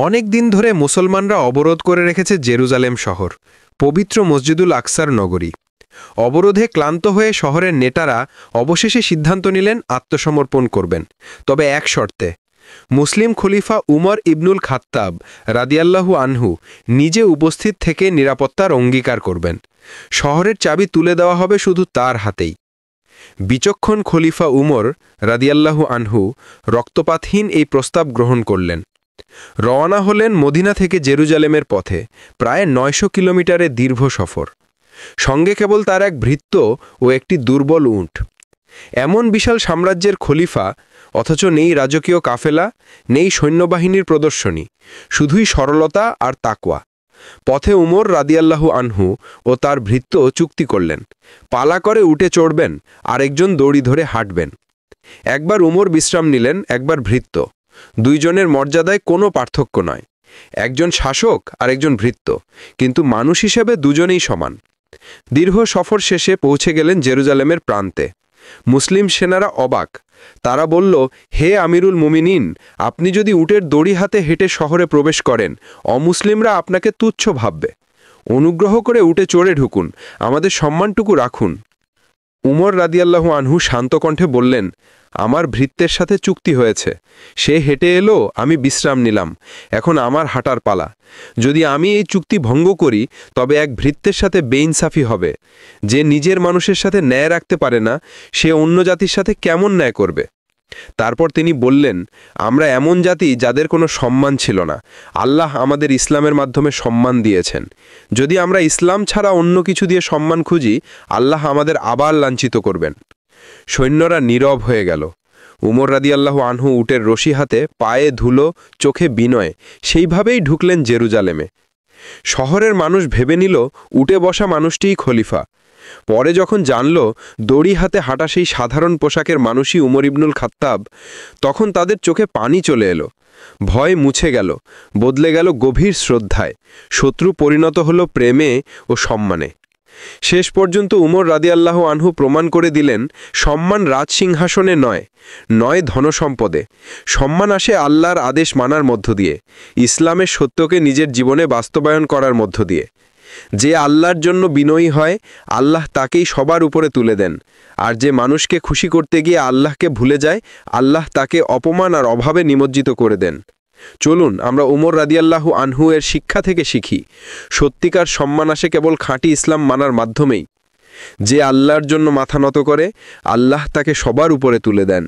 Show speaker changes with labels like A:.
A: অনেক দিন ধরে মুসলমানরা অবরোধ করে রেখেছে জেরুজালেম শহর, পবিত্র মসজিদুল আকসার নগরী। অবরোধে ক্লান্ত হয়ে শহরের নেতারা অবশেষে সিদ্ধান্ত নিলেন আত্মসমর্পণ করবেন, তবে এক শর্তে। মুসলিম খলিফা উমর ইবনুল খাত্তাব রাদিয়াল্লাহু আনহু নিজে উপস্থিত থেকে নিরাপত্তার অঙ্গীকার করবেন। শহরের চাবি তুলে দেওয়া হবে শুধু তার হাতেই। বিচক্ষণ খলিফা উমর রাদিয়াল্লাহু আনহু রক্তপাতহীন এই প্রস্তাব গ্রহণ করলেন। রওনা হলেন মদিনা থেকে জেরুজালেমের পথে, প্রায় ৯০০ কিলোমিটারের দীর্ঘ সফর। সঙ্গে কেবল তার এক ভৃত্য ও একটি দুর্বল উট। এমন বিশাল সাম্রাজ্যের খলিফা, অথচ নেই রাজকীয় কাফেলা, নেই সৈন্যবাহিনীর প্রদর্শনী, শুধুই সরলতা আর তাকওয়া। পথে উমর রাদিয়াল্লাহু আনহু ও তার ভৃত্য চুক্তি করলেন, পালা করে উটে চড়বেন, আরেকজন দড়ি ধরে হাঁটবেন। একবার উমর বিশ্রাম নিলেন, একবার ভৃত্য। দুইজনের মর্যাদায় কোনো পার্থক্য নয়। একজন শাসক আর একজন ভৃত্য, কিন্তু মানুষ হিসেবে দুজনেই সমান। দীর্ঘ সফর শেষে পৌঁছে গেলেন জেরুজালেমের প্রান্তে। মুসলিম সেনারা অবাক। তারা বলল, হে আমিরুল মুমিনিন, আপনি যদি উটের দড়ি হাতে হেঁটে শহরে প্রবেশ করেন, অমুসলিমরা আপনাকে তুচ্ছ ভাববে। অনুগ্রহ করে উটে চড়ে ঢুকুন, আমাদের সম্মানটুকু রাখুন। উমর রাদিয়াল্লাহু আনহু শান্ত কণ্ঠে বললেন, আমার ভৃত্যের সাথে চুক্তি হয়েছে। সে হেঁটে এলো, আমি বিশ্রাম নিলাম। এখন আমার হাঁটার পালা। যদি আমি এই চুক্তি ভঙ্গ করি, তবে এক ভৃত্যের সাথে বেইনসাফি হবে। যে নিজের মানুষের সাথে ন্যায় রাখতে পারে না, সে অন্য জাতির সাথে কেমন ন্যায় করবে? তারপর তিনি বললেন, আমরা এমন জাতি যাদের কোনো সম্মান ছিল না। আল্লাহ আমাদের ইসলামের মাধ্যমে সম্মান দিয়েছেন। যদি আমরা ইসলাম ছাড়া অন্য কিছু দিয়ে সম্মান খুঁজি, আল্লাহ আমাদের আবার লাঞ্ছিত করবেন। সৈন্যরা নীরব হয়ে গেল। উমর রাদিয়াল্লাহু আনহু উটের রশি হাতে, পায়ে ধুলো, চোখে বিনয়, সেইভাবেই ঢুকলেন জেরুজালেমে। শহরের মানুষ ভেবে নিল উটে বসা মানুষটিই খলিফা। পরে যখন জানল দড়ি হাতে হাঁটা সেই সাধারণ পোশাকের মানুষই উমর ইবনুল খাত্তাব, তখন তাদের চোখে পানি চলে এলো। ভয় মুছে গেল, বদলে গেল গভীর শ্রদ্ধায়। শত্রু পরিণত হলো প্রেমে ও সম্মানে। শেষ পর্যন্ত উমর রাদিয়াল্লাহু আনহু প্রমাণ করে দিলেন, সম্মান রাজসিংহাসনে নয়, নয় ধনসম্পদে। সম্মান আসে আল্লাহর আদেশ মানার মধ্য দিয়ে, ইসলামের সত্যকে নিজের জীবনে বাস্তবায়ন করার মধ্য দিয়ে। যে আল্লাহর জন্য বিনয়ী হয়, আল্লাহ তাকেই সবার উপরে তুলে দেন। আর যে মানুষকে খুশি করতে গিয়ে আল্লাহকে ভুলে যায়, আল্লাহ তাকে অপমান আর অভাবে নিমজ্জিত করে দেন। চলুন আমরা উমর রাদিয়াল্লাহু আনহু এর শিক্ষা থেকে শিখি। সত্যিকার সম্মান আসে কেবল খাঁটি ইসলাম মানার মাধ্যমেই। যে আল্লাহর জন্য মাথা নত করে, আল্লাহ তাকে সবার উপরে তুলে দেন।